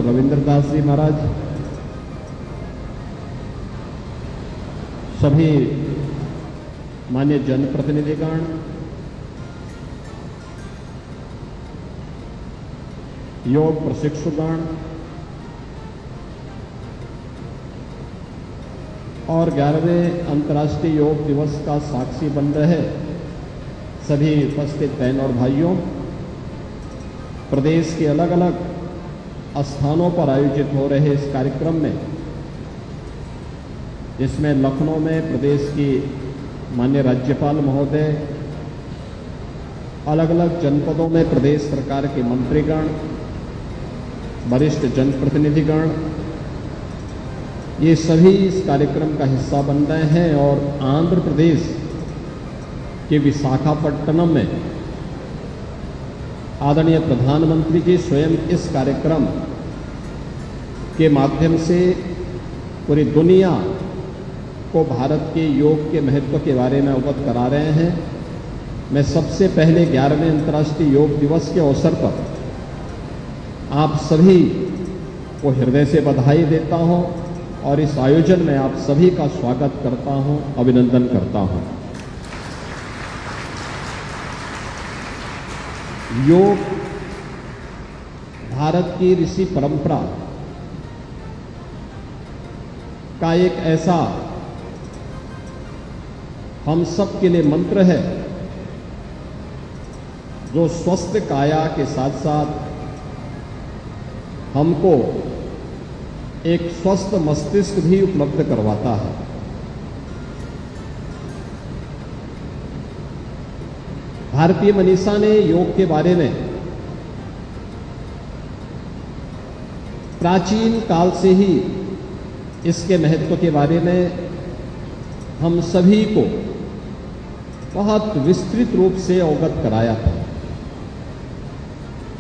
रविंद्रदास जी महाराज, सभी मान्य जनप्रतिनिधिगण, योग प्रशिक्षुगण और 11वें अंतर्राष्ट्रीय योग दिवस का साक्षी बन रहे सभी उपस्थित बहन और भाइयों, प्रदेश के अलग अलग स्थानों पर आयोजित हो रहे इस कार्यक्रम में, जिसमें लखनऊ में प्रदेश की माननीय राज्यपाल महोदय, अलग अलग जनपदों में प्रदेश सरकार के मंत्रीगण, वरिष्ठ जनप्रतिनिधिगण, ये सभी इस कार्यक्रम का हिस्सा बन रहे हैं। और आंध्र प्रदेश के विशाखापट्टनम में आदरणीय प्रधानमंत्री जी स्वयं इस कार्यक्रम के माध्यम से पूरी दुनिया को भारत के योग के महत्व के बारे में अवगत करा रहे हैं। मैं सबसे पहले 11वें अंतर्राष्ट्रीय योग दिवस के अवसर पर आप सभी को हृदय से बधाई देता हूं और इस आयोजन में आप सभी का स्वागत करता हूं, अभिनंदन करता हूं। योग भारत की ऋषि परंपरा का एक ऐसा हम सब के लिए मंत्र है जो स्वस्थ काया के साथ साथ हमको एक स्वस्थ मस्तिष्क भी उपलब्ध करवाता है। भारतीय मनीषा ने योग के बारे में प्राचीन काल से ही इसके महत्व के बारे में हम सभी को बहुत विस्तृत रूप से अवगत कराया था।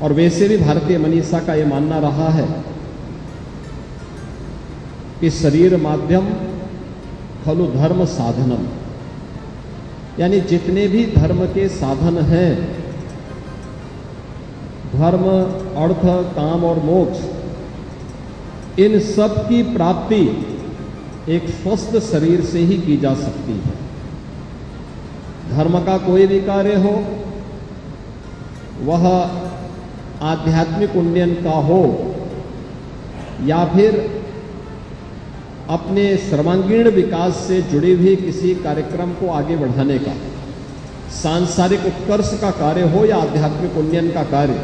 और वैसे भी भारतीय मनीषा का ये मानना रहा है कि शरीर माध्यम खलु धर्म साधनम, यानी जितने भी धर्म के साधन हैं, धर्म, अर्थ, काम और मोक्ष, इन सब की प्राप्ति एक स्वस्थ शरीर से ही की जा सकती है। धर्म का कोई भी कार्य हो, वह आध्यात्मिक उन्नयन का हो या फिर अपने सर्वांगीण विकास से जुड़े हुए किसी कार्यक्रम को आगे बढ़ाने का, सांसारिक उत्कर्ष का कार्य हो या आध्यात्मिक उन्नयन का कार्य,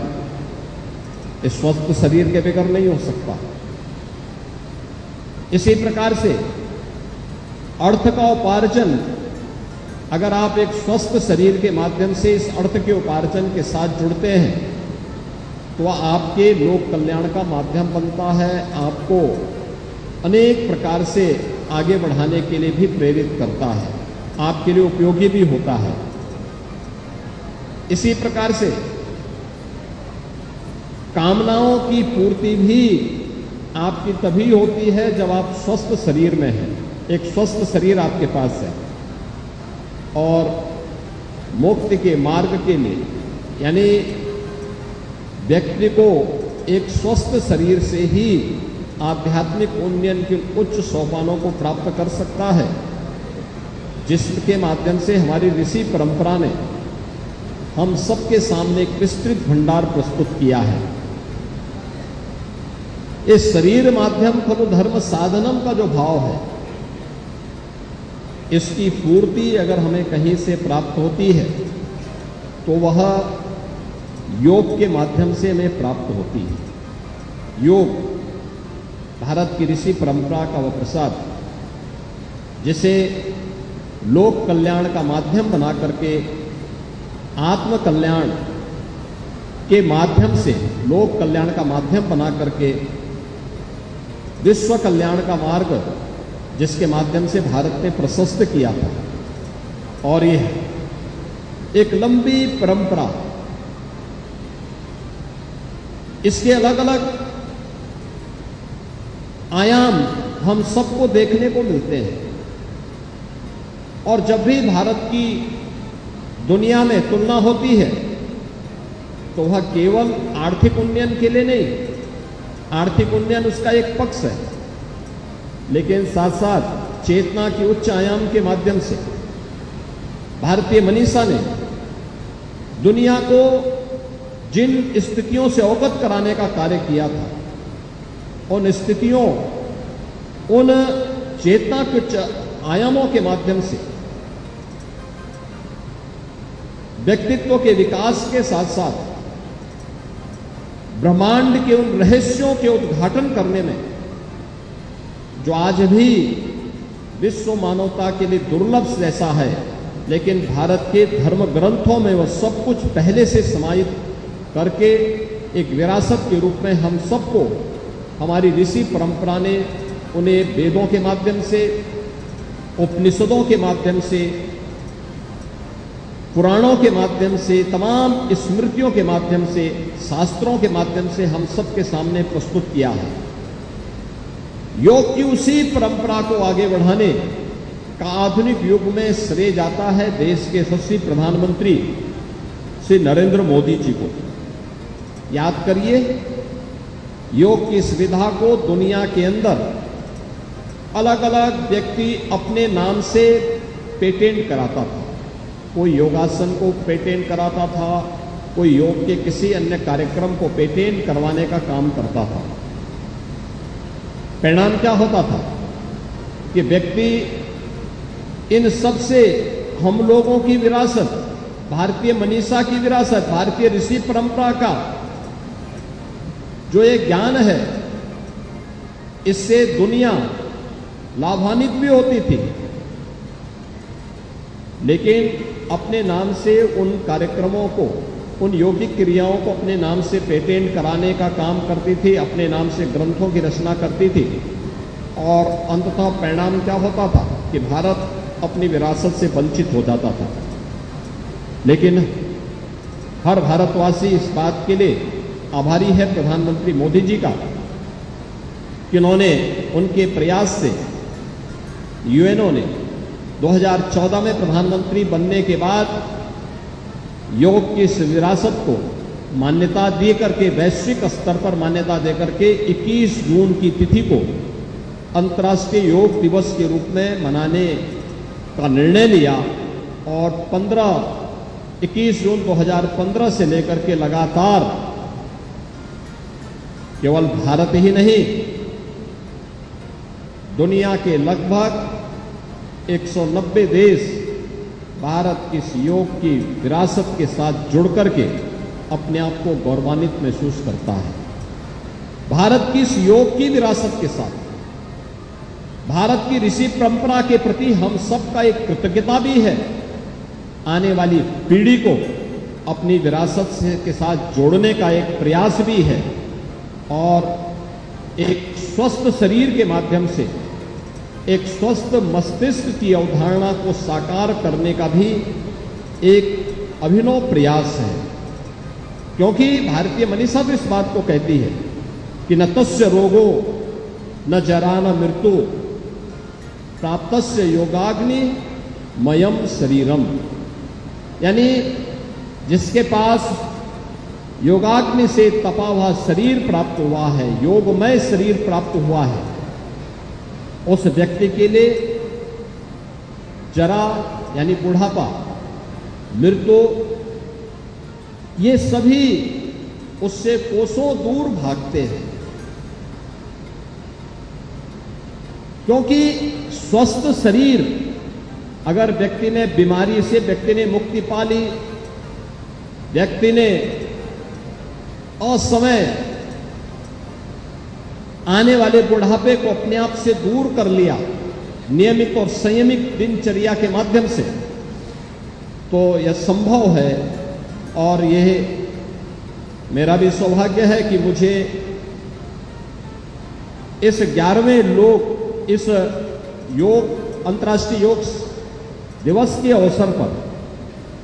इस स्वस्थ शरीर के बगैर नहीं हो सकता। इसी प्रकार से अर्थ का उपार्जन, अगर आप एक स्वस्थ शरीर के माध्यम से इस अर्थ के उपार्जन के साथ जुड़ते हैं तो वह आपके लोक कल्याण का माध्यम बनता है, आपको अनेक प्रकार से आगे बढ़ाने के लिए भी प्रेरित करता है, आपके लिए उपयोगी भी होता है। इसी प्रकार से कामनाओं की पूर्ति भी आपकी तभी होती है जब आप स्वस्थ शरीर में हैं, एक स्वस्थ शरीर आपके पास है। और मुक्ति के मार्ग के लिए, यानी व्यक्ति को एक स्वस्थ शरीर से ही आध्यात्मिक उन्नयन के उच्च सोपानों को प्राप्त कर सकता है, जिसके माध्यम से हमारी ऋषि परंपरा ने हम सबके सामने एक विस्तृत भंडार प्रस्तुत किया है। इस शरीर माध्यम खलु धर्म साधनम का जो भाव है, इसकी पूर्ति अगर हमें कहीं से प्राप्त होती है तो वह योग के माध्यम से हमें प्राप्त होती है। योग भारत की ऋषि परंपरा का वह प्रसाद, जिसे लोक कल्याण का माध्यम बना करके आत्म कल्याण के माध्यम से, लोक कल्याण का माध्यम बना करके विश्व कल्याण का मार्ग, जिसके माध्यम से भारत ने प्रशस्त किया था। और यह एक लंबी परंपरा, इसके अलग अलग आयाम हम सबको देखने को मिलते हैं। और जब भी भारत की दुनिया में तुलना होती है तो वह केवल आर्थिक उन्नयन के लिए नहीं, आर्थिक उन्नयन उसका एक पक्ष है, लेकिन साथ साथ चेतना की उच्च आयाम के माध्यम से भारतीय मनीषा ने दुनिया को जिन स्थितियों से अवगत कराने का कार्य किया था, उन स्थितियों, उन चेतना के उच्च आयामों के माध्यम से व्यक्तित्व के विकास के साथ साथ ब्रह्मांड के उन रहस्यों के उद्घाटन करने में जो आज भी विश्व मानवता के लिए दुर्लभ जैसा है, लेकिन भारत के धर्म ग्रंथों में वह सब कुछ पहले से समाहित करके एक विरासत के रूप में हम सबको हमारी ऋषि परंपरा ने उन्हें वेदों के माध्यम से, उपनिषदों के माध्यम से, पुराणों के माध्यम से, तमाम स्मृतियों के माध्यम से, शास्त्रों के माध्यम से हम सबके सामने प्रस्तुत किया है। योग की उसी परंपरा को आगे बढ़ाने का आधुनिक युग में श्रेय जाता है देश के यशस्वी प्रधानमंत्री श्री नरेंद्र मोदी जी को। याद करिए, योग की सुविधा को दुनिया के अंदर अलग अलग व्यक्ति अपने नाम से पेटेंट कराता था। कोई योगासन को पेटेंट कराता था, कोई योग के किसी अन्य कार्यक्रम को पेटेंट करवाने का काम करता था। परिणाम क्या होता था कि व्यक्ति इन सब से हम लोगों की विरासत, भारतीय मनीषा की विरासत, भारतीय ऋषि परंपरा का जो एक ज्ञान है, इससे दुनिया लाभान्वित भी होती थी, लेकिन अपने नाम से उन कार्यक्रमों को, उन यौगिक क्रियाओं को अपने नाम से पेटेंट कराने का काम करती थी, अपने नाम से ग्रंथों की रचना करती थी, और अंततः परिणाम क्या होता था कि भारत अपनी विरासत से वंचित हो जाता था। लेकिन हर भारतवासी इस बात के लिए आभारी है प्रधानमंत्री मोदी जी का कि उन्होंने, उनके प्रयास से यूएनओ ने 2014 में प्रधानमंत्री बनने के बाद योग की इस विरासत को मान्यता दे करके, वैश्विक स्तर पर मान्यता दे करके 21 जून की तिथि को अंतर्राष्ट्रीय योग दिवस के रूप में मनाने का निर्णय लिया, और 21 जून 2015 से लेकर के लगातार केवल भारत ही नहीं, दुनिया के लगभग 190 देश भारत की इस योग की विरासत के साथ जुड़ करके अपने आप को गौरवान्वित महसूस करता है। भारत की इस योग की विरासत के साथ भारत की ऋषि परंपरा के प्रति हम सबका एक कृतज्ञता भी है। आने वाली पीढ़ी को अपनी विरासत के साथ जोड़ने का एक प्रयास भी है, और एक स्वस्थ शरीर के माध्यम से एक स्वस्थ मस्तिष्क की अवधारणा को साकार करने का भी एक अभिनव प्रयास है। क्योंकि भारतीय मनीषा तो इस बात को कहती है कि न तस्य रोगो न जरा न मृत्यु प्राप्तस्य योगाग्नि मयम शरीरम, यानी जिसके पास योगाग्नि से तपा हुआ शरीर प्राप्त हुआ है, योगमय शरीर प्राप्त हुआ है, उस व्यक्ति के लिए जरा यानी बुढ़ापा, मृत्यु, ये सभी उससे कोसों दूर भागते हैं। क्योंकि स्वस्थ शरीर, अगर व्यक्ति ने बीमारी से व्यक्ति ने मुक्ति पा ली, व्यक्ति ने असमय आने वाले बुढ़ापे को अपने आप से दूर कर लिया नियमित और संयमित दिनचर्या के माध्यम से, तो यह संभव है। और यह मेरा भी सौभाग्य है कि मुझे इस 11वें इस योग अंतर्राष्ट्रीय योग दिवस के अवसर पर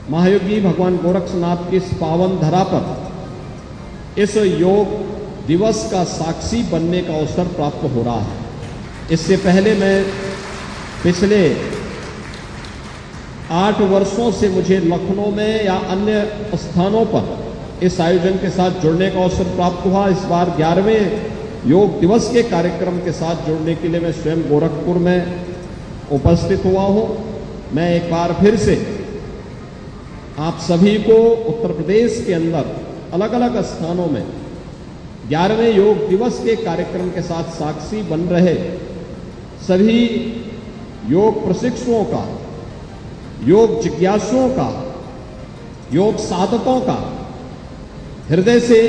महायोगी भगवान गोरक्षनाथ की इस पावन धरा पर इस योग दिवस का साक्षी बनने का अवसर प्राप्त हो रहा है। इससे पहले मैं पिछले 8 वर्षों से मुझे लखनऊ में या अन्य स्थानों पर इस आयोजन के साथ जुड़ने का अवसर प्राप्त हुआ। इस बार 11वें योग दिवस के कार्यक्रम के साथ जुड़ने के लिए मैं स्वयं गोरखपुर में उपस्थित हुआ हूं। मैं एक बार फिर से आप सभी को उत्तर प्रदेश के अंदर अलग अलग स्थानों में 11वें योग दिवस के कार्यक्रम के साथ साक्षी बन रहे सभी योग प्रशिक्षुओं का, योग जिज्ञासुओं का, योग साधकों का हृदय से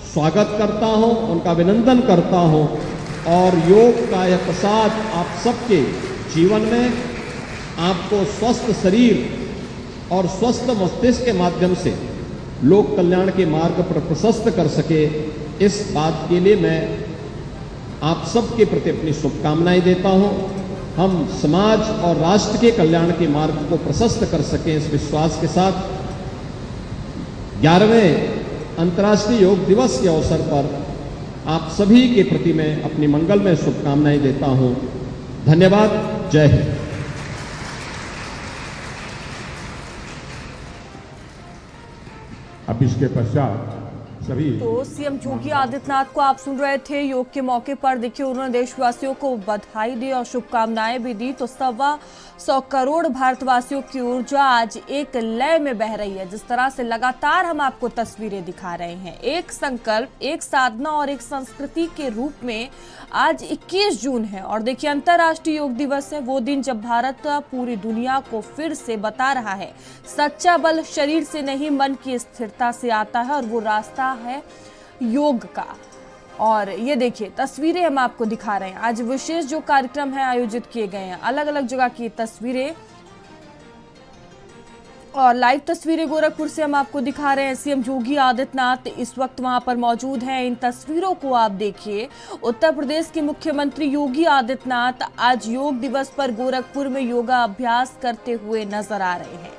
स्वागत करता हूं, उनका अभिनंदन करता हूं और योग का यह प्रसाद आप सबके जीवन में आपको स्वस्थ शरीर और स्वस्थ मस्तिष्क के माध्यम से लोक कल्याण के मार्ग पर प्रशस्त कर सके, इस बात के लिए मैं आप सबके प्रति अपनी शुभकामनाएं देता हूं। हम समाज और राष्ट्र के कल्याण के मार्ग को प्रशस्त कर सकें, इस विश्वास के साथ 11वें अंतर्राष्ट्रीय योग दिवस के अवसर पर आप सभी के प्रति मैं अपनी मंगलमय शुभकामनाएं देता हूं। धन्यवाद। जय हिंद। अब इसके पश्चात सभी तो सीएम योगी आदित्यनाथ को आप सुन रहे थे। योग के मौके पर देखिए उन्होंने देशवासियों को बधाई दी और शुभकामनाएं भी दी। तो 125 करोड़ भारतवासियों की ऊर्जा आज एक लय में बह रही है। जिस तरह से लगातार हम आपको तस्वीरें दिखा रहे हैं, एक संकल्प, एक साधना और एक संस्कृति के रूप में आज 21 जून है और देखिए अंतर्राष्ट्रीय योग दिवस है, वो दिन जब भारत पूरी दुनिया को फिर से बता रहा है सच्चा बल शरीर से नहीं मन की स्थिरता से आता है और वो रास्ता है योग का। और ये देखिए तस्वीरें हम आपको दिखा रहे हैं। आज विशेष जो कार्यक्रम है आयोजित किए गए हैं, अलग अलग जगह की तस्वीरें और लाइव तस्वीरें गोरखपुर से हम आपको दिखा रहे हैं। सीएम योगी आदित्यनाथ इस वक्त वहां पर मौजूद हैं। इन तस्वीरों को आप देखिए। उत्तर प्रदेश के मुख्यमंत्री योगी आदित्यनाथ आज योग दिवस पर गोरखपुर में योगा अभ्यास करते हुए नजर आ रहे हैं।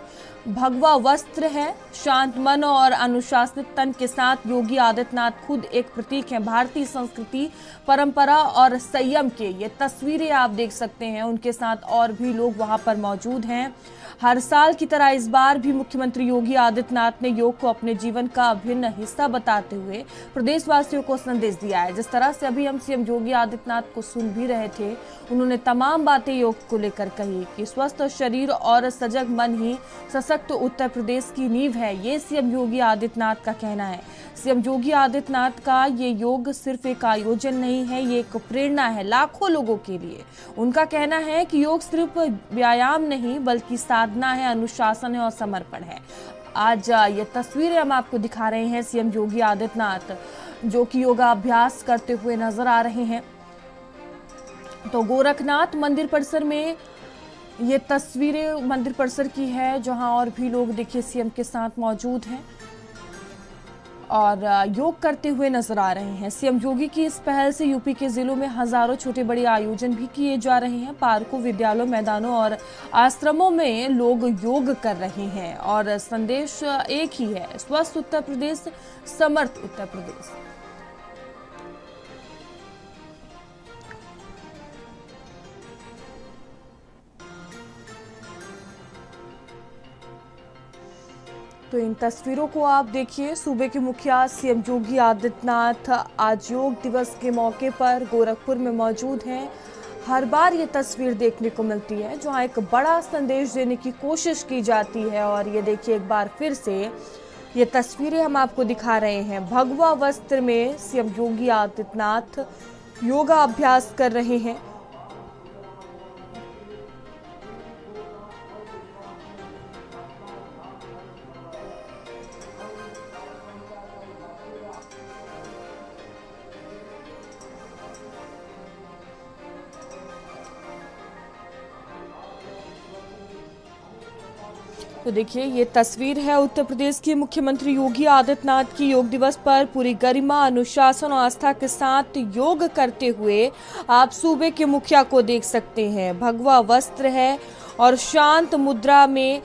भगवा वस्त्र है, शांत मन और अनुशासित तन के साथ योगी आदित्यनाथ खुद एक प्रतीक हैं भारतीय संस्कृति, परंपरा और संयम के। ये तस्वीरें आप देख सकते हैं। उनके साथ और भी लोग वहां पर मौजूद हैं। हर साल की तरह इस बार भी मुख्यमंत्री योगी आदित्यनाथ ने योग को अपने जीवन का अभिन्न हिस्सा बताते हुए प्रदेशवासियों को संदेश दिया है। जिस तरह से अभी हम सीएम योगी आदित्यनाथ को सुन भी रहे थे, उन्होंने तमाम बातें योग को लेकर कही कि स्वस्थ शरीर और सजग मन ही सशक्त उत्तर प्रदेश की नींव है। ये सीएम योगी आदित्यनाथ का कहना है। सीएम योगी आदित्यनाथ का ये योग सिर्फ एक आयोजन नहीं है, ये एक प्रेरणा है लाखों लोगों के लिए। उनका कहना है कि योग सिर्फ व्यायाम नहीं बल्कि साधना है, अनुशासन है और समर्पण है। आज ये तस्वीरें हम आपको दिखा रहे हैं सीएम योगी आदित्यनाथ जो कि योगा अभ्यास करते हुए नजर आ रहे हैं। तो गोरखनाथ मंदिर परिसर में ये तस्वीरें मंदिर परिसर की है, जहां और भी लोग देखिए सीएम के साथ मौजूद हैं और योग करते हुए नजर आ रहे हैं। सीएम योगी की इस पहल से यूपी के जिलों में हजारों छोटे बड़े आयोजन भी किए जा रहे हैं। पार्कों, विद्यालयों, मैदानों और आश्रमों में लोग योग कर रहे हैं और संदेश एक ही है, स्वस्थ उत्तर प्रदेश, समर्थ उत्तर प्रदेश। तो इन तस्वीरों को आप देखिए। सूबे के मुखिया सीएम योगी आदित्यनाथ आज योग दिवस के मौके पर गोरखपुर में मौजूद हैं। हर बार ये तस्वीर देखने को मिलती है जहां एक बड़ा संदेश देने की कोशिश की जाती है और ये देखिए एक बार फिर से ये तस्वीरें हम आपको दिखा रहे हैं। भगवा वस्त्र में सीएम योगी आदित्यनाथ योगा अभ्यास कर रहे हैं। तो देखिए ये तस्वीर है उत्तर प्रदेश के मुख्यमंत्री योगी आदित्यनाथ की योग दिवस पर पूरी गरिमा, अनुशासन और आस्था के साथ योग करते हुए आप सूबे के मुखिया को देख सकते हैं। भगवा वस्त्र है और शांत मुद्रा में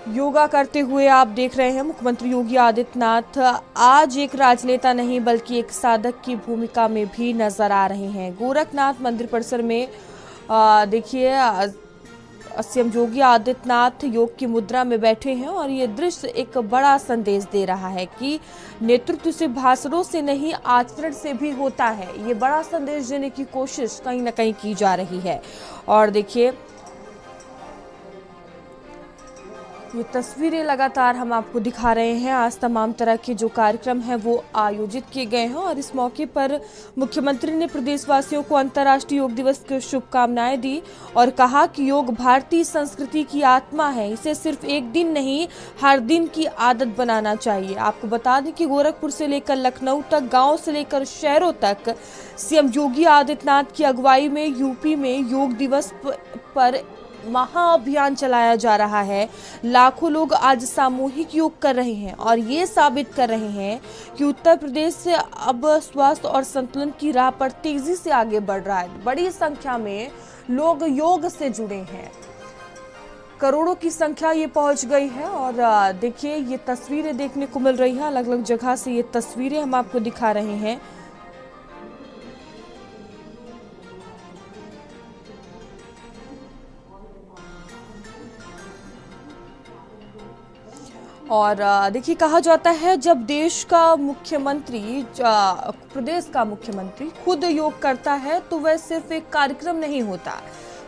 योगा करते हुए आप देख रहे हैं मुख्यमंत्री योगी आदित्यनाथ आज एक राजनेता नहीं बल्कि एक साधक की भूमिका में भी नजर आ रहे हैं। गोरखनाथ मंदिर परिसर में देखिए सीएम योगी आदित्यनाथ योग की मुद्रा में बैठे हैं और ये दृश्य एक बड़ा संदेश दे रहा है कि नेतृत्व सिर्फ भाषणों से नहीं आचरण से भी होता है। ये बड़ा संदेश देने की कोशिश कहीं ना कहीं की जा रही है। और देखिए ये तस्वीरें लगातार हम आपको दिखा रहे हैं। आज तमाम तरह के जो कार्यक्रम हैं वो आयोजित किए गए हैं और इस मौके पर मुख्यमंत्री ने प्रदेशवासियों को अंतर्राष्ट्रीय योग दिवस की शुभकामनाएं दी और कहा कि योग भारतीय संस्कृति की आत्मा है, इसे सिर्फ एक दिन नहीं हर दिन की आदत बनाना चाहिए। आपको बता दें कि गोरखपुर से लेकर लखनऊ तक, गाँव से लेकर शहरों तक सीएम योगी आदित्यनाथ की अगुवाई में यूपी में योग दिवस पर महाअभियान चलाया जा रहा है। लाखों लोग आज सामूहिक योग कर रहे हैं और ये साबित कर रहे हैं कि उत्तर प्रदेश से अब स्वास्थ्य और संतुलन की राह पर तेजी से आगे बढ़ रहा है। बड़ी संख्या में लोग योग से जुड़े हैं, करोड़ों की संख्या ये पहुंच गई है। और देखिए ये तस्वीरें देखने को मिल रही हैं, अलग अलग जगह से ये तस्वीरें हम आपको दिखा रहे हैं। और देखिए कहा जाता है जब देश का मुख्यमंत्री, प्रदेश का मुख्यमंत्री खुद योग करता है तो वह सिर्फ एक कार्यक्रम नहीं होता,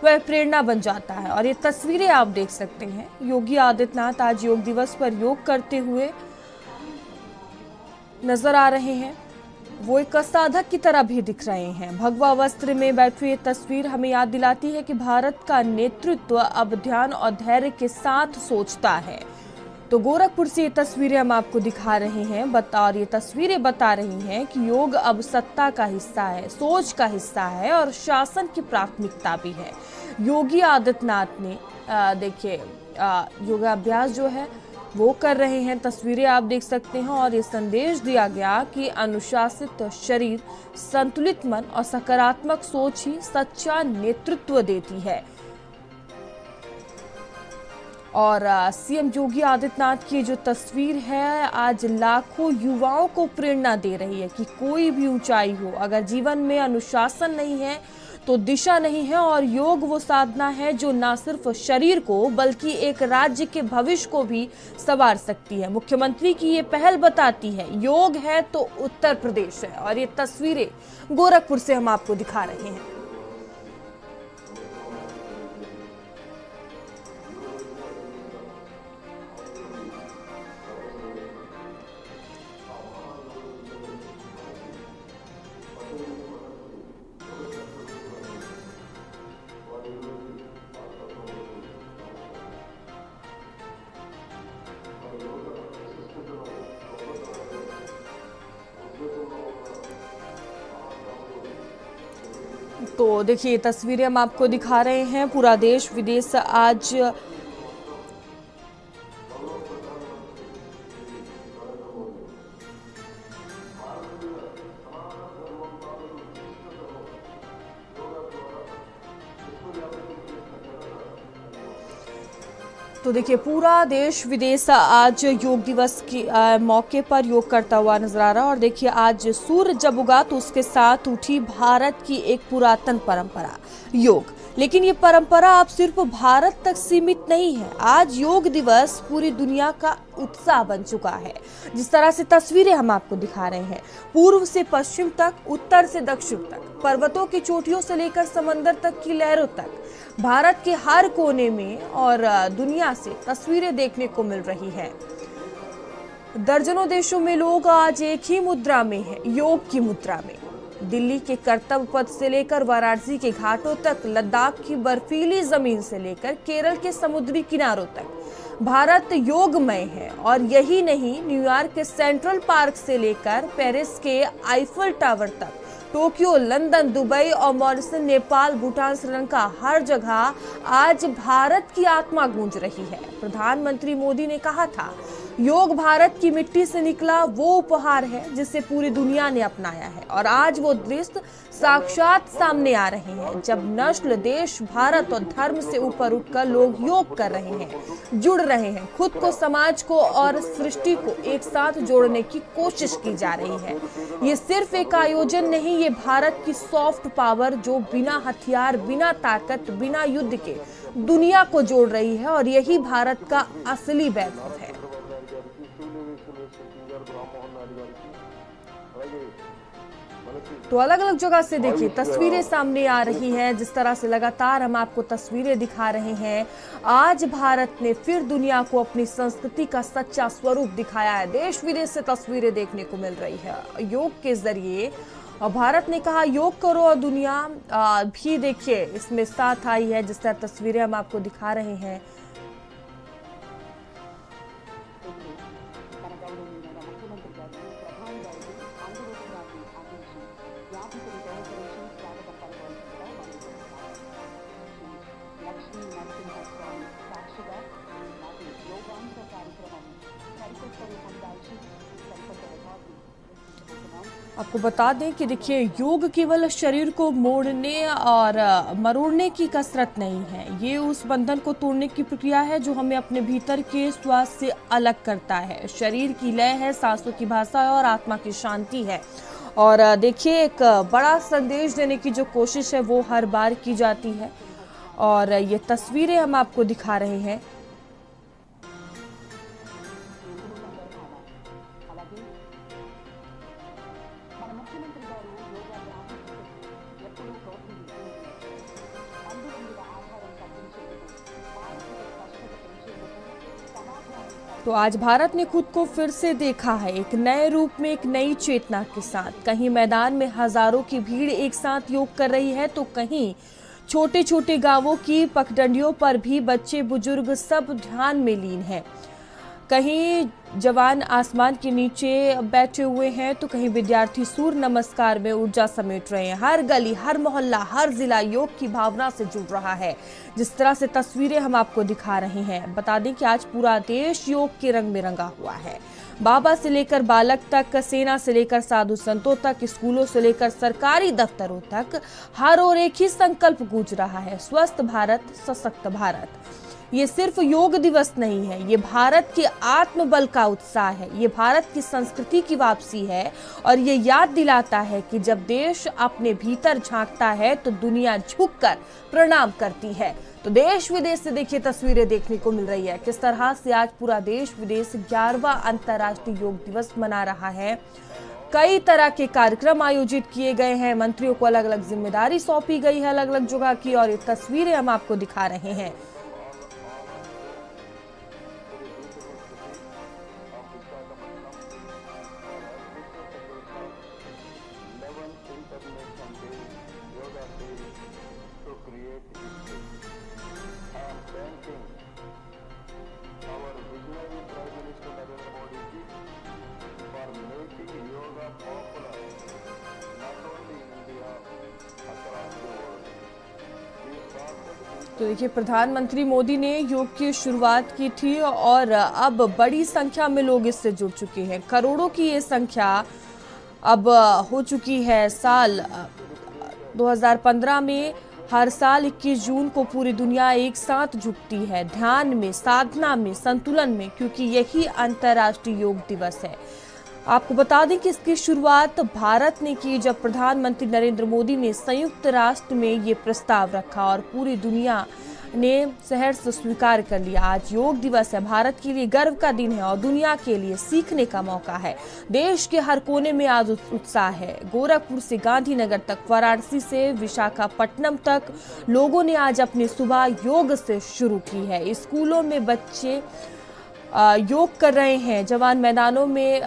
वह प्रेरणा बन जाता है। और ये तस्वीरें आप देख सकते हैं, योगी आदित्यनाथ आज योग दिवस पर योग करते हुए नजर आ रहे हैं। वो एक साधक की तरह भी दिख रहे हैं। भगवा वस्त्र में बैठी ये तस्वीर हमें याद दिलाती है कि भारत का नेतृत्व अब ध्यान और धैर्य के साथ सोचता है। तो गोरखपुर से ये तस्वीरें हम आपको दिखा रहे हैं और ये तस्वीरें बता रही हैं कि योग अब सत्ता का हिस्सा है, सोच का हिस्सा है और शासन की प्राथमिकता भी है। योगी आदित्यनाथ ने देखिए योगाभ्यास जो है वो कर रहे हैं, तस्वीरें आप देख सकते हैं। और ये संदेश दिया गया कि अनुशासित शरीर, संतुलित मन और सकारात्मक सोच ही सच्चा नेतृत्व देती है। और सीएम योगी आदित्यनाथ की जो तस्वीर है आज लाखों युवाओं को प्रेरणा दे रही है कि कोई भी ऊंचाई हो, अगर जीवन में अनुशासन नहीं है तो दिशा नहीं है। और योग वो साधना है जो ना सिर्फ शरीर को बल्कि एक राज्य के भविष्य को भी संवार सकती है। मुख्यमंत्री की ये पहल बताती है योग है तो उत्तर प्रदेश है। और ये तस्वीरें गोरखपुर से हम आपको दिखा रहे हैं। तो देखिए तस्वीरें हम आपको दिखा रहे हैं। पूरा देश विदेश आज तो देखिए पूरा देश विदेश आज योग दिवस के मौके पर योग करता हुआ नजर आ रहा है। और देखिए आज सूर्य जब उगा तो उसके साथ उठी भारत की एक पुरातन परंपरा योग। लेकिन ये परंपरा अब सिर्फ भारत तक सीमित नहीं है। आज योग दिवस पूरी दुनिया का उत्साह बन चुका है। जिस तरह से तस्वीरें हम आपको दिखा रहे हैं, पूर्व से पश्चिम तक, उत्तर से दक्षिण तक, पर्वतों की चोटियों से लेकर समंदर तक की लहरों तक, भारत के हर कोने में और दुनिया से तस्वीरें देखने को मिल रही है। दर्जनों देशों में लोग आज एक ही मुद्रा में हैं, योग की मुद्रा में। दिल्ली के कर्तव्य पथ से लेकर वाराणसी के घाटों तक, लद्दाख की बर्फीली जमीन से लेकर केरल के समुद्री किनारों तक भारत योगमय है। और यही नहीं, न्यूयॉर्क के सेंट्रल पार्क से लेकर पेरिस के आईफल टावर तक, टोक्यो, लंदन, दुबई और मॉरिशस, नेपाल, भूटान, श्रीलंका, हर जगह आज भारत की आत्मा गूंज रही है। प्रधानमंत्री मोदी ने कहा था योग भारत की मिट्टी से निकला वो उपहार है जिसे पूरी दुनिया ने अपनाया है। और आज वो दृश्य साक्षात सामने आ रहे हैं जब नस्ल, देश, भारत और धर्म से ऊपर उठकर लोग योग कर रहे हैं, जुड़ रहे हैं। खुद को, समाज को और सृष्टि को एक साथ जोड़ने की कोशिश की जा रही है। ये सिर्फ एक आयोजन नहीं, ये भारत की सॉफ्ट पावर जो बिना हथियार, बिना ताकत, बिना युद्ध के दुनिया को जोड़ रही है और यही भारत का असली वैभव है। तो अलग अलग जगह से देखिए तस्वीरें सामने आ रही हैं, जिस तरह से लगातार हम आपको तस्वीरें दिखा रहे हैं। आज भारत ने फिर दुनिया को अपनी संस्कृति का सच्चा स्वरूप दिखाया है। देश विदेश से तस्वीरें देखने को मिल रही है योग के जरिए, और भारत ने कहा योग करो और दुनिया भी देखिए इसमें साथ आई है। जिस तरह तस्वीरें हम आपको दिखा रहे हैं, आपको बता दें कि देखिए योग केवल शरीर को मोड़ने और मरोड़ने की कसरत नहीं है, ये उस बंधन को तोड़ने की प्रक्रिया है जो हमें अपने भीतर के स्वास्थ्य से अलग करता है। शरीर की लय है, सांसों की भाषा है और आत्मा की शांति है। और देखिए एक बड़ा संदेश देने की जो कोशिश है वो हर बार की जाती है, और ये तस्वीरें हम आपको दिखा रहे हैं। तो आज भारत ने खुद को फिर से देखा है एक नए रूप में, एक नई चेतना के साथ। कहीं मैदान में हजारों की भीड़ एक साथ योग कर रही है, तो कहीं छोटे छोटे गांवों की पगडंडियों पर भी बच्चे बुजुर्ग सब ध्यान में लीन हैं। कहीं जवान आसमान के नीचे बैठे हुए हैं, तो कहीं विद्यार्थी सूर्य नमस्कार में ऊर्जा समेट रहे हैं। हर गली, हर मोहल्ला, हर जिला योग की भावना से जुड़ रहा है। जिस तरह से तस्वीरें हम आपको दिखा रहे हैं, बता दें कि आज पूरा देश योग के रंग में रंगा हुआ है। बाबा से लेकर बालक तक, सेना से लेकर साधु संतों तक, स्कूलों से लेकर सरकारी दफ्तरों तक, हर ओर एक ही संकल्प गूंज रहा है, स्वस्थ भारत, सशक्त भारत। ये सिर्फ योग दिवस नहीं है, ये भारत के आत्मबल का उत्साह है, ये भारत की संस्कृति की वापसी है, और ये याद दिलाता है कि जब देश अपने भीतर झांकता है तो दुनिया झुककर प्रणाम करती है। तो देश विदेश से देखिए तस्वीरें देखने को मिल रही है किस तरह से आज पूरा देश विदेश 11वां अंतर्राष्ट्रीय योग दिवस मना रहा है। कई तरह के कार्यक्रम आयोजित किए गए हैं, मंत्रियों को अलग अलग जिम्मेदारी सौंपी गई है अलग अलग जगह की, और ये तस्वीरें हम आपको दिखा रहे हैं। तो देखिए प्रधानमंत्री मोदी ने योग की शुरुआत की थी और अब बड़ी संख्या में लोग इससे जुड़ चुके हैं। करोड़ों की ये संख्या अब हो चुकी है। साल 2015 में हर साल 21 जून को पूरी दुनिया एक साथ झुकती है, ध्यान में, साधना में, संतुलन में, क्योंकि यही अंतर्राष्ट्रीय योग दिवस है। आपको बता दें कि इसकी शुरुआत भारत ने की जब प्रधानमंत्री नरेंद्र मोदी ने संयुक्त राष्ट्र में ये प्रस्ताव रखा और पूरी दुनिया ने सहर्ष स्वीकार कर लिया। आज योग दिवस है, भारत के लिए गर्व का दिन है और दुनिया के लिए सीखने का मौका है। देश के हर कोने में आज उत्साह है। गोरखपुर से गांधीनगर तक, वाराणसी से विशाखापट्टनम तक लोगों ने आज अपनी सुबह योग से शुरू की है। स्कूलों में बच्चे योग कर रहे हैं, जवान मैदानों में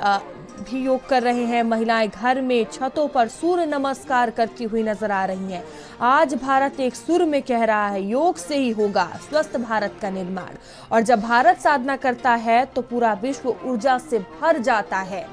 भी योग कर रहे हैं, महिलाएं घर में छतों पर सूर्य नमस्कार करती हुई नजर आ रही हैं। आज भारत एक सुर में कह रहा है, योग से ही होगा स्वस्थ भारत का निर्माण। और जब भारत साधना करता है तो पूरा विश्व ऊर्जा से भर जाता है।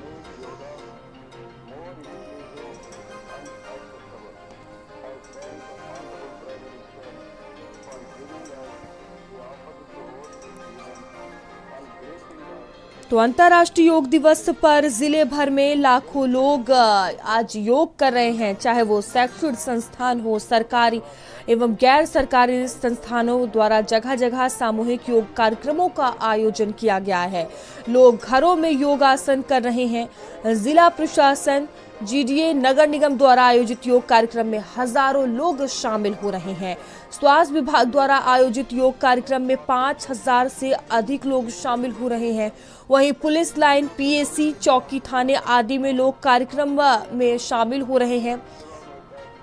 तो अंतर्राष्ट्रीय योग दिवस पर जिले भर में लाखों लोग आज योग कर रहे हैं, चाहे वो शैक्षणिक संस्थान हो, सरकारी एवं गैर सरकारी संस्थानों द्वारा जगह जगह सामूहिक योग कार्यक्रमों का आयोजन किया गया है। लोग घरों में योगासन कर रहे हैं। जिला प्रशासन जीडीए नगर निगम द्वारा आयोजित योग कार्यक्रम में हजारों लोग शामिल हो रहे हैं। स्वास्थ्य विभाग द्वारा आयोजित योग कार्यक्रम में 5000 से अधिक लोग शामिल हो रहे हैं। वहीं पुलिस लाइन, पीएसी, चौकी, थाने आदि में लोग कार्यक्रम में शामिल हो रहे हैं।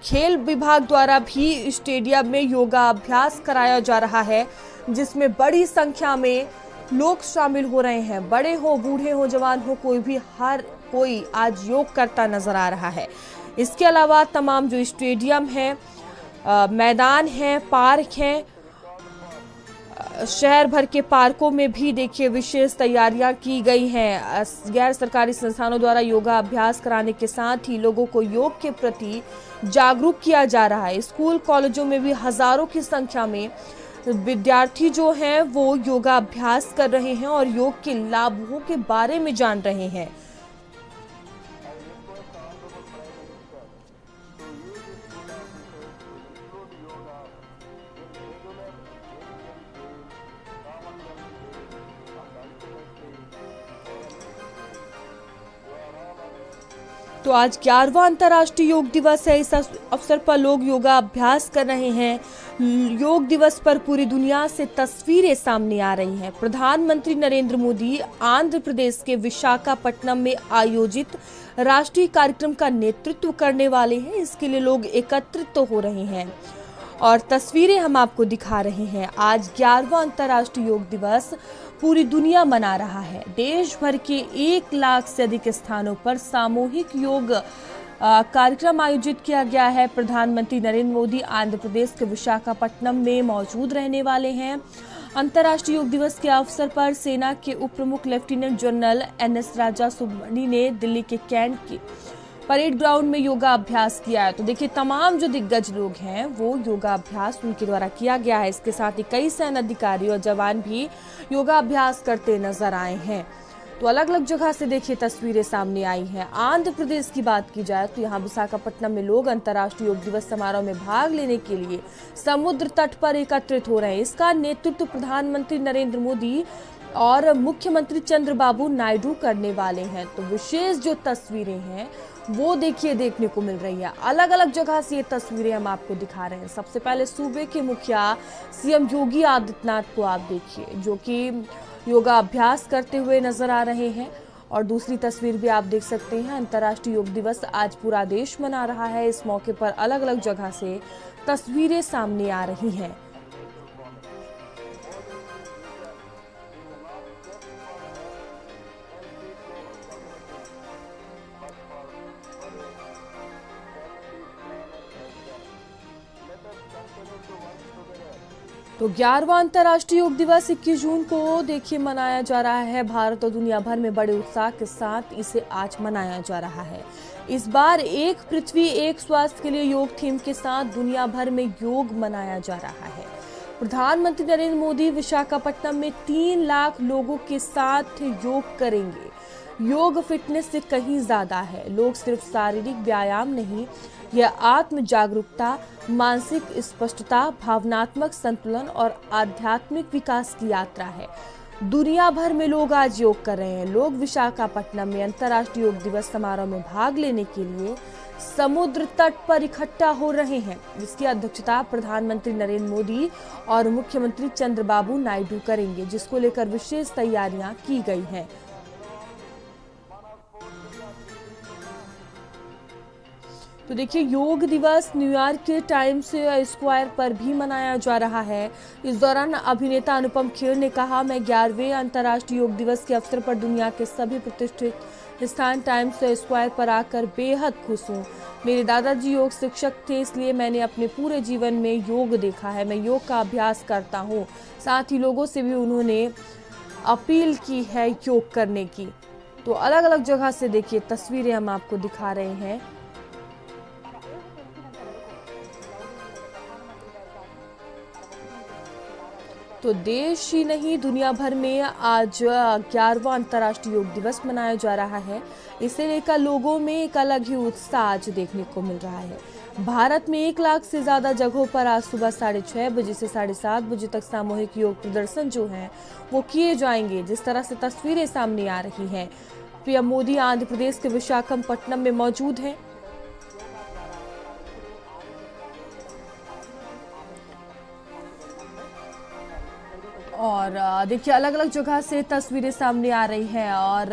खेल विभाग द्वारा भी स्टेडियम में योगाभ्यास कराया जा रहा है, जिसमें बड़ी संख्या में लोग शामिल हो रहे हैं। बड़े हो, बूढ़े हो, जवान हो, कोई भी, हर कोई आज योग करता नजर आ रहा है। इसके अलावा तमाम जो स्टेडियम है, मैदान है, पार्क हैं, शहर भर के पार्कों में भी देखिए विशेष तैयारियां की गई हैं। गैर सरकारी संस्थानों द्वारा योगा अभ्यास कराने के साथ ही लोगों को योग के प्रति जागरूक किया जा रहा है। स्कूल कॉलेजों में भी हजारों की संख्या में विद्यार्थी जो हैं वो योगा अभ्यास कर रहे हैं और योग के लाभों के बारे में जान रहे हैं। तो आज 11वां अंतर्राष्ट्रीय योग दिवस है। इस अवसर पर लोग योगा अभ्यास कर रहे हैं। योग दिवस पर पूरी दुनिया से तस्वीरें सामने आ रही हैं। प्रधानमंत्री नरेंद्र मोदी आंध्र प्रदेश के विशाखापट्टनम में आयोजित राष्ट्रीय कार्यक्रम का नेतृत्व करने वाले हैं। इसके लिए लोग एकत्रित तो हो रहे हैं और तस्वीरें हम आपको दिखा रहे हैं। आज 11वां अंतर्राष्ट्रीय योग दिवस पूरी दुनिया मना रहा है। देश भर के 1 लाख से अधिक स्थानों पर सामूहिक योग कार्यक्रम आयोजित किया गया है। प्रधानमंत्री नरेंद्र मोदी आंध्र प्रदेश के विशाखापट्टनम में मौजूद रहने वाले हैं। अंतर्राष्ट्रीय योग दिवस के अवसर पर सेना के उप प्रमुख लेफ्टिनेंट जनरल NS राजा सुब्रमणी ने दिल्ली के कैंट की परेड ग्राउंड में योगा अभ्यास किया है। तो देखिए तमाम जो दिग्गज लोग हैं वो योगा अभ्यास उनके द्वारा किया गया है। इसके साथ ही कई सैन्य अधिकारी और जवान भी योगा अभ्यास करते नजर आए हैं। तो अलग अलग जगह से देखिए तस्वीरें सामने आई हैं। आंध्र प्रदेश की बात की जाए तो यहाँ विशाखापट्टनम में लोग अंतर्राष्ट्रीय योग दिवस समारोह में भाग लेने के लिए समुद्र तट पर एकत्रित हो रहे हैं। इसका नेतृत्व प्रधानमंत्री नरेंद्र मोदी और मुख्यमंत्री चंद्रबाबू नायडू करने वाले हैं। तो विशेष जो तस्वीरें हैं वो देखिए देखने को मिल रही है। अलग अलग जगह से ये तस्वीरें हम आपको दिखा रहे हैं। सबसे पहले सूबे के मुखिया CM योगी आदित्यनाथ को आप देखिए, जो कि योगा अभ्यास करते हुए नजर आ रहे हैं। और दूसरी तस्वीर भी आप देख सकते हैं। अंतर्राष्ट्रीय योग दिवस आज पूरा देश मना रहा है। इस मौके पर अलग अलग जगह से तस्वीरें सामने आ रही हैं। तो 11वां अंतर्राष्ट्रीय योग दिवस 21 जून को देखिए मनाया जा रहा है। भारत और दुनिया भर में बड़े उत्साह के साथ इसे आज मनाया जा रहा है। इस बार एक पृथ्वी एक स्वास्थ्य के लिए योग थीम के साथ दुनिया भर में योग मनाया जा रहा है। प्रधानमंत्री नरेंद्र मोदी विशाखापट्टनम में 3 लाख लोगों के साथ योग करेंगे। योग फिटनेस से कहीं ज्यादा है। लोग सिर्फ शारीरिक व्यायाम नहीं, यह आत्म जागरूकता, मानसिक स्पष्टता, भावनात्मक संतुलन और आध्यात्मिक विकास की यात्रा है। दुनिया भर में लोग आज योग कर रहे हैं। लोग विशाखापट्टनम में अंतर्राष्ट्रीय योग दिवस समारोह में भाग लेने के लिए समुद्र तट पर इकट्ठा हो रहे हैं, जिसकी अध्यक्षता प्रधानमंत्री नरेंद्र मोदी और मुख्यमंत्री चंद्रबाबू नायडू करेंगे, जिसको लेकर विशेष तैयारियां की गई हैं। तो देखिए योग दिवस न्यूयॉर्क के टाइम्स स्क्वायर पर भी मनाया जा रहा है। इस दौरान अभिनेता अनुपम खेर ने कहा, मैं 11वें अंतर्राष्ट्रीय योग दिवस के अवसर पर दुनिया के सभी प्रतिष्ठित स्थान टाइम्स स्क्वायर पर आकर बेहद खुश हूँ। मेरे दादाजी योग शिक्षक थे, इसलिए मैंने अपने पूरे जीवन में योग देखा है। मैं योग का अभ्यास करता हूँ। साथ ही लोगों से भी उन्होंने अपील की है योग करने की। तो अलग अलग जगह से देखिए तस्वीरें हम आपको दिखा रहे हैं। तो देश ही नहीं दुनिया भर में आज 11वां अंतर्राष्ट्रीय योग दिवस मनाया जा रहा है। इसे लेकर लोगों में एक अलग ही उत्साह आज देखने को मिल रहा है। भारत में 1 लाख से ज्यादा जगहों पर आज सुबह 6:30 बजे से 7:30 बजे तक सामूहिक योग प्रदर्शन जो है वो किए जाएंगे। जिस तरह से तस्वीरें सामने आ रही हैं, पीएम मोदी आंध्र प्रदेश के विशाखापट्टनम में मौजूद हैं। और देखिए अलग अलग जगह से तस्वीरें सामने आ रही हैं और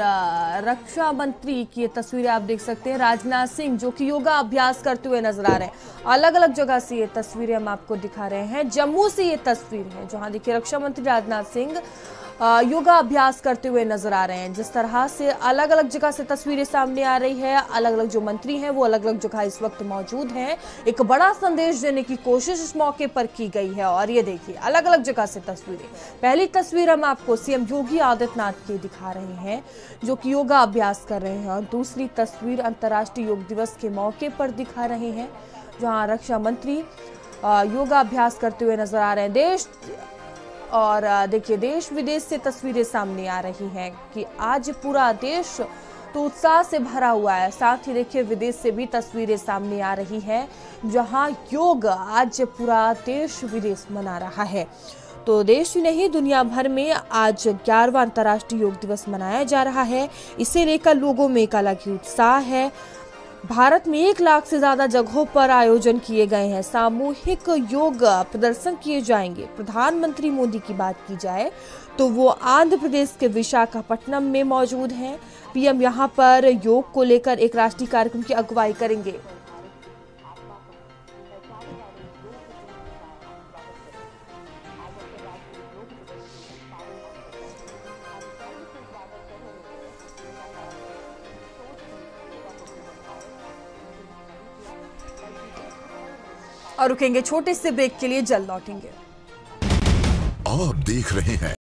रक्षा मंत्री की ये तस्वीरें आप देख सकते हैं। राजनाथ सिंह जो कि योगा अभ्यास करते हुए नजर आ रहे हैं। अलग अलग जगह से ये तस्वीरें हम आपको दिखा रहे हैं। जम्मू से ये तस्वीर है जहां देखिए रक्षा मंत्री राजनाथ सिंह योगा अभ्यास करते हुए नजर आ रहे हैं। जिस तरह से अलग अलग जगह से तस्वीरें सामने आ रही है, अलग अलग जो मंत्री हैं वो अलग अलग जगह इस वक्त मौजूद हैं। एक बड़ा संदेश देने की कोशिश इस मौके पर की गई है और ये देखिए अलग अलग जगह से तस्वीरें। पहली तस्वीर हम आपको सीएम योगी आदित्यनाथ की दिखा रहे हैं जो कि योगा अभ्यास कर रहे हैं और दूसरी तस्वीर अंतर्राष्ट्रीय योग दिवस के मौके पर दिखा रहे हैं जहाँ रक्षा मंत्री योगा अभ्यास करते हुए नजर आ रहे हैं। और देखिए देश विदेश से तस्वीरें सामने आ रही हैं कि आज पूरा देश तो उत्साह से भरा हुआ है। साथ ही देखिए विदेश से भी तस्वीरें सामने आ रही है जहां योग आज पूरा देश विदेश मना रहा है। तो देश ही नहीं दुनिया भर में आज 11वां अंतर्राष्ट्रीय योग दिवस मनाया जा रहा है। इसे लेकर लोगों में एक अलग ही उत्साह है। भारत में 1 लाख से ज्यादा जगहों पर आयोजन किए गए हैं। सामूहिक योग प्रदर्शन किए जाएंगे। प्रधानमंत्री मोदी की बात की जाए तो वो आंध्र प्रदेश के विशाखापट्टनम में मौजूद हैं। पीएम यहां पर योग को लेकर एक राष्ट्रीय कार्यक्रम की अगुवाई करेंगे। और रुकेंगे छोटे से ब्रेक के लिए, जल्द लौटेंगे। आप देख रहे हैं